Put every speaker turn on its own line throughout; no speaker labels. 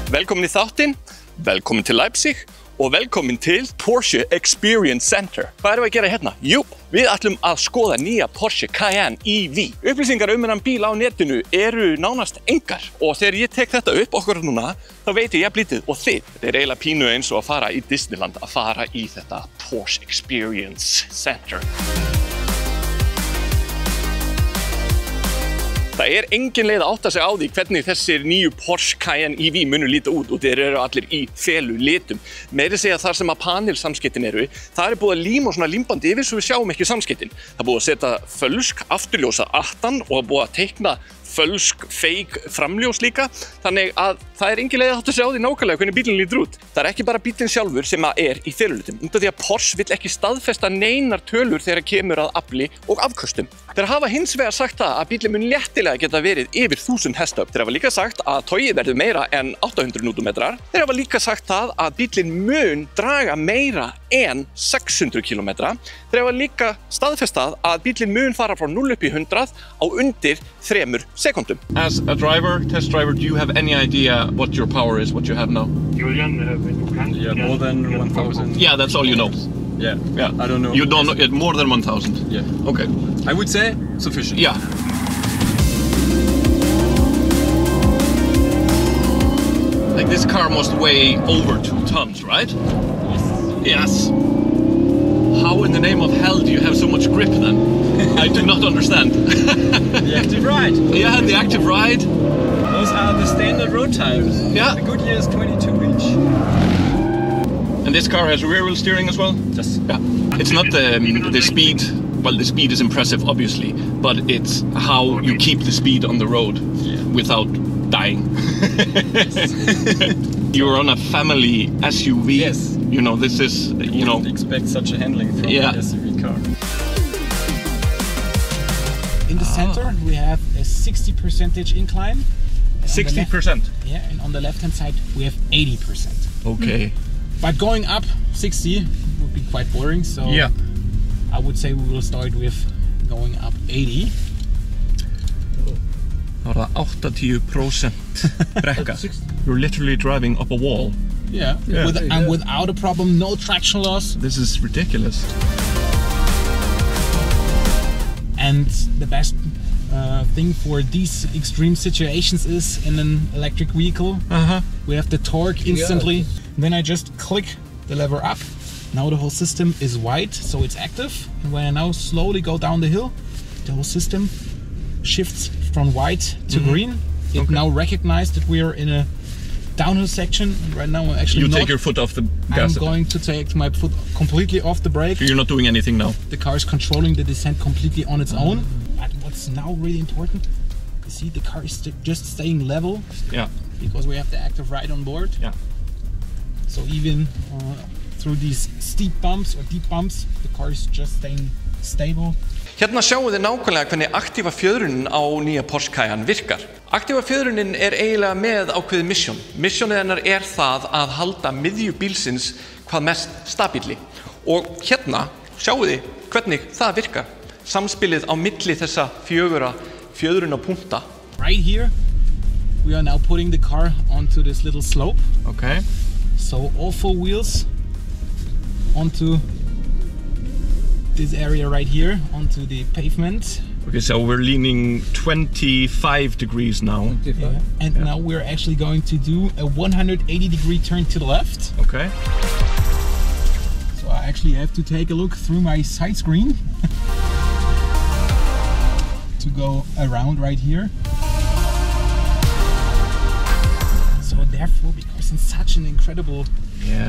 Velkomin í þáttinn, velkomin til Leipzig og velkomin til Porsche Experience Center. Hvað erum við að gera hérna? Jú, við ætlum að skoða nýja Porsche Cayenne EV. Upplýsingar þennan bíl á netinu eru nánast engar og þegar ég tek þetta upp okkur núna, þá veit ég lítið og þið. Þetta er eiginlega pínu eins og að fara í Disneyland, að fara í þetta Porsche Experience Center. Það er engin leið að átta sig á því hvernig þessir nýju Porsche Cayenne EV munu líta út og þeir eru allir í felu litum. Meiri segja þar sem að panelsamskeytin eru, það er búið að líma svona límbandi yfir svo við sjáum ekki samskeytin. Það er búið að setja fölsk afturljósa aftan og það er búið að teikna fölsk, fake framljós líka, þannig að það er engin leið að átta sig á því nákvæmlega hvernig bílinn lítur út. Það er ekki bara bílinn sjálfur sem er í felulitum, út af því að Porsche vill ekki staðfesta neinar tölur þegar kemur að afli og afköstum. Þeir hafa hins vegar sagt það að bílinn mun léttilega geta verið yfir 1000 hestöfl. Þeir hafa líka sagt að togið verður meira en 800 Nm. Þeir hafa líka sagt það að bílinn mun draga meira en 600 km. Þeir hafa líka staðfestað að bílinn mun fara frá 0 upp í 100 á undir 3 sekundum.
As a driver, test driver, do you have any idea what your power is, what you have now?
Julian, when you can.
Yeah, more than 1,000.
Yeah, that's all you know.
Yeah,
Yeah.
I don't know.
You don't know it more than 1,000?
Yeah.
Okay.
I would say sufficient.
Yeah. Like this car must weigh over 2 tons, right? Yes. How in the name of hell do you have so much grip then? I do not understand.
The active ride.
Yeah, the active ride.
Those are the standard road tires.
Yeah.
The Goodyear is 22 inch.
And this car has rear wheel steering as well?
Yes.
Yeah. It's not the speed. Well, the speed is impressive, obviously, but it's how you keep the speed on the road without dying. You're on a family SUV.
Yes.
You know, this is, you know.
Don't expect such a handling from an SUV car.
In the center, we have a 60% incline.
60%?
Yeah, and on the left-hand side, we have 80%.
Okay.
But going up 60 would be quite boring, so
Yeah.
I would say we will start with going up 80.
Það var 80% brekka. You're literally driving up a wall.
Yeah, and without a problem, no traction loss.
This is ridiculous.
And the best thing for these extreme situations is in an electric vehicle, we have the torque instantly. Then I just click the lever up. Now the whole system is white, so it's active. And when I now slowly go down the hill, the whole system shifts from white to green. It now recognized that we are in a downhill section. Right now, I'm actually
You take your foot off the gas.
I'm going to take my foot completely off the brake.
You're not doing anything now.
The car is controlling the descent completely on its own. But what's now really important, you see the car is just staying level.
Yeah.
Because we have the active ride on board.
Yeah.
So even through these steep bumps or deep bumps, the car is just staying stable.
Hérna sjáum við nákvæmlega hvernig aktíva fjöðrunin á nýja Porsche Cayenne virkar. Aktíva fjöðrunin er eiginlega með ákveðið mission. Missionið hennar er það að halda miðju bílsins hvað mest stabíli. Og hérna sjáum við hvernig það virkar. Samspilið á milli þessa fjöðrunarpunkta.
Right here, we are now putting the car onto this little slope.
Okay.
So all 4 wheels onto this area right here, onto the pavement.
Okay, so we're leaning 25 degrees now.
Yeah. And now we're actually going to do a 180-degree turn to the left.
Okay.
So I actually have to take a look through my side screen to go around right here. So therefore, because it's such an incredible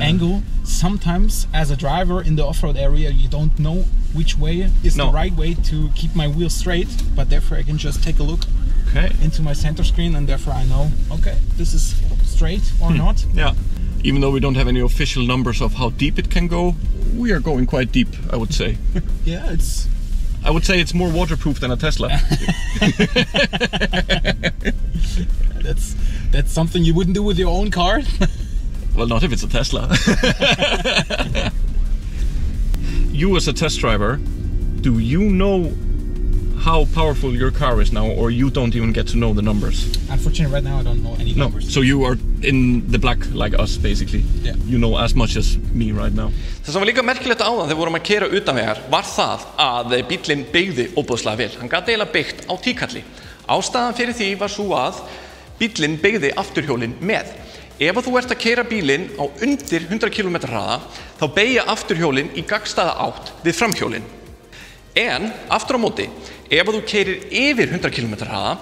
angle, sometimes as a driver in the off-road area, you don't know which way is the right way to keep my wheels straight, but therefore I can just take a look into my center screen and therefore I know, okay, this is straight or not.
Yeah. Even though we don't have any official numbers of how deep it can go, we are going quite deep, I would say.
Yeah, it's...
I would say it's more waterproof than a Tesla.
That's something you wouldn't do with your own car.
Well, not if it's a Tesla. You as a test driver, do you know how powerful your car is now, or you don't even get to know the numbers?
Unfortunately, right now I don't know any numbers.
So you are in the black like us, basically.
Yeah.
You know as much as me right now.
Það sem var líka merkilegt áðan þegar við vorum að keyra utanvegar var það að bíllinn beygði óbúðslega vel. Hann gat eiginlega beygt á tíkalli. Ástæðan fyrir því var svo að bíllinn beygði afturhjólinn með. Ef þú ert að keyra bílinn á undir 100 km hraða, þá beygja afturhjólinn í gagnstæða átt við framhjólinn. En aftur á móti, ef þú keyrir yfir 100 km hraða,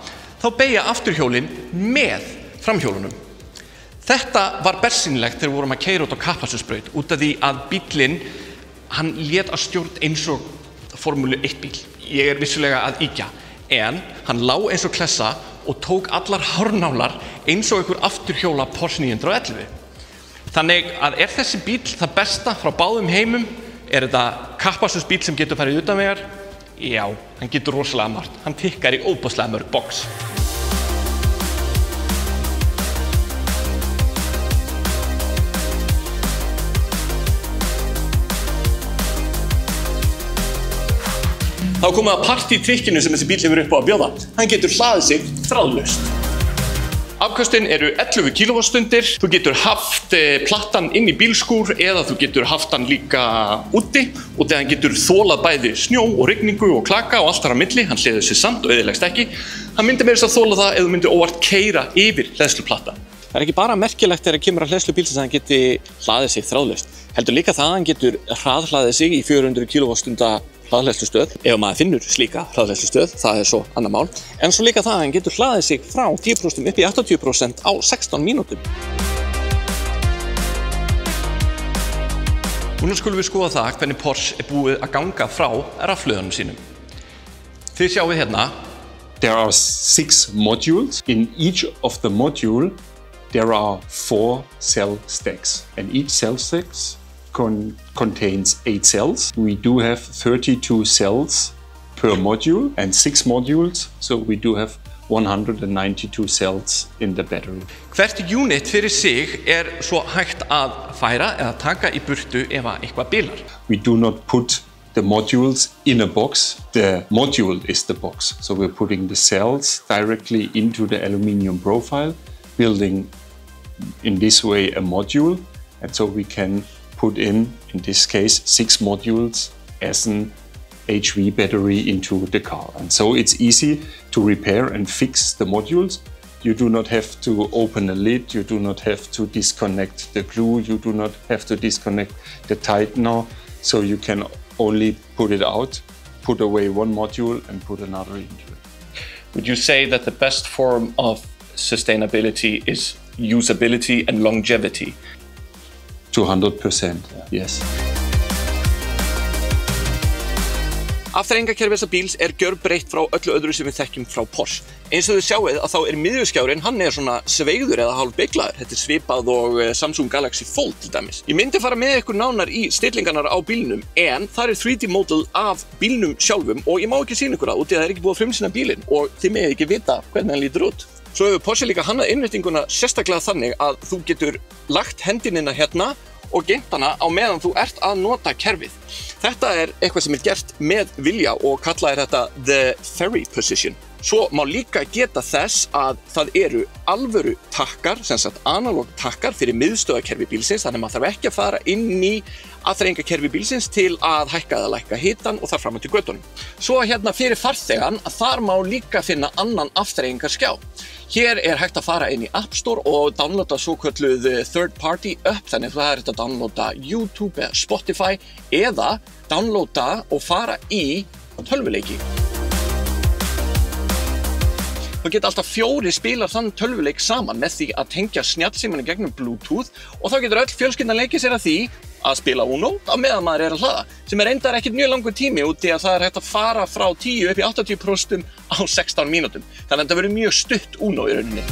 þá beygja afturhjólinn með framhjólunum. Þetta var bersýnilegt þegar við vorum að keyra út á Kappakstursbraut út af því að bíllinn, hann lét að stjórn eins og Formúlu 1 bíl. Ég vissulega að ýkja, en hann lá eins og klessa og tók allar hárnálar eins og einhver afturhjóla Porsche 911. Þannig að er þessi bíl það besta frá báðum heimum? Er þetta Kappakstursbíl sem getur farið utanvegar? Já, hann getur rosalega margt. Hann tikkar í óbúðslega mörg box. Þá komum við að party-trikkinu sem þessi bíl hefur upp á að bjóða. Hann getur hlaðið sig þráðlaust. Afköstin eru 11 kWh. Þú getur haft plattan inn í bílskúr eða þú getur haft hann líka úti og þegar hann getur þolað bæði snjó og rigningu og klaka og allt þar á milli. Hann hleður sér sand og eyðilegst ekki. Hann myndi meira að þola það ef þú myndir óvart keyra yfir hleðsluplatta. Það ekki bara merkilegt þegar kemur að hleðslu bílsins að hann geti hlaðið sig þráðlaust. Heldur líka það að hann getur hraðhlaðið sig í 400 kWh hraðhleðslustöð, ef maður finnur slíka hraðhleðslustöð, það svo annað mál. En svo líka það að hann getur hlaðið sig frá 10% upp í 80% á 16 mínútum. Núna skulum við skoða það hvernig Porsche búið að ganga frá rafhlöðunum sínum. Þið sjáið hérna.
There are 6 modules. In each of the module there are 4 cell stacks, and each cell stacks contains 8 cells. We do have 32 cells per module and 6 modules, so we do have 192 cells in the battery.
Hvert unit fyrir sig svo hægt að færa eða taka í burtu ef eitthvað bilar.
We do not put the modules in a box. The module is the box. So we're putting the cells directly into the aluminium profile, building in this way a module, and so we can put in this case, 6 modules as an HV battery into the car. And so it's easy to repair and fix the modules. You do not have to open a lid, you do not have to disconnect the glue, you do not have to disconnect the tightener. So you can only put it out, put away one module and put another into it.
Would you say that the best form of sustainability is usability and longevity?
200%, yes.
Afþreyingarkerfi þessa bíls gjörbreytt frá öllu öðru sem við þekkjum frá Porsche. Eins og þið sjáið að þá miðjuskjárinn, hann svona sveigður eða hálf beyglaður. Þetta svipað og Samsung Galaxy Fold til dæmis. Ég myndi fara með ykkur nánar í stillingarnar á bílnum, en það 3D model af bílnum sjálfum og ég má ekki sýna ykkur það út í að það ekki búið að frumsýna bílinn og þið megið ekki vita hvernig hann lítur út. Svo hefur Porsche líka hannað innréttinguna sérstaklega þannig að þú getur lagt hendinina hérna og geymt hana á meðan þú ert að nota kerfið. Þetta eitthvað sem gert með vilja og kallað þetta the ferry position. Svo má líka geta þess að það eru alvöru takkar, sem sagt analóg takkar fyrir miðstöðarkerfi bílsins, þannig að maður þarf ekki að fara inn í afþreyingarkerfi bílsins til að hækka eða lækka hitann og þar fram til götunum. Svo hérna fyrir farþegann að þar má líka finna annan afþreyingarskjá. Hér hægt að fara inn í App Store og downloada svokölluð third party upp, þannig að það hægt að downloada YouTube eða Spotify eða downloada og fara í tölvuleiki. Þá geta alltaf 4 spilar þann tölvuleik saman með því að tengja snjallsímann gegnum Bluetooth og þá getur öll fjölskyldan leikið sér að því að spila Uno á meðan maður að hlaða, sem reyndar ekkert mjög langur tími út í að það hægt að fara frá 10 upp í 80% á 16 mínútum. Þannig að þetta verður mjög stutt Uno í rauninni.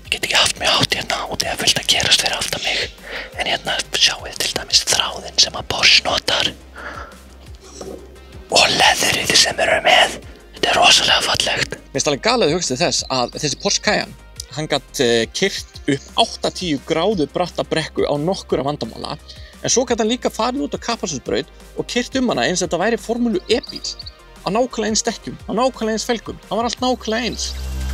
Ég get ekki haft mig átt hérna og það fullt að gerast fyrir aftan mig. En hérna sjáið til dæmis þráðinn sem að Porsche notar. Og leðrið sem með. Þetta rosalega fallegt. Mér finnst alveg galið að hugsa til þess að þessi Porsche Cayenne, hann gat keyrt upp 80 gráðu bratta brekku á nokkura vandamála, en svo gat hann líka farið út á kappakstursbraut og keyrt hana eins og þetta væri formúlu E-bíl. Á nákvæmlega eins dekkjum, á nákvæmlega eins felgum, það var allt nákvæmlega eins.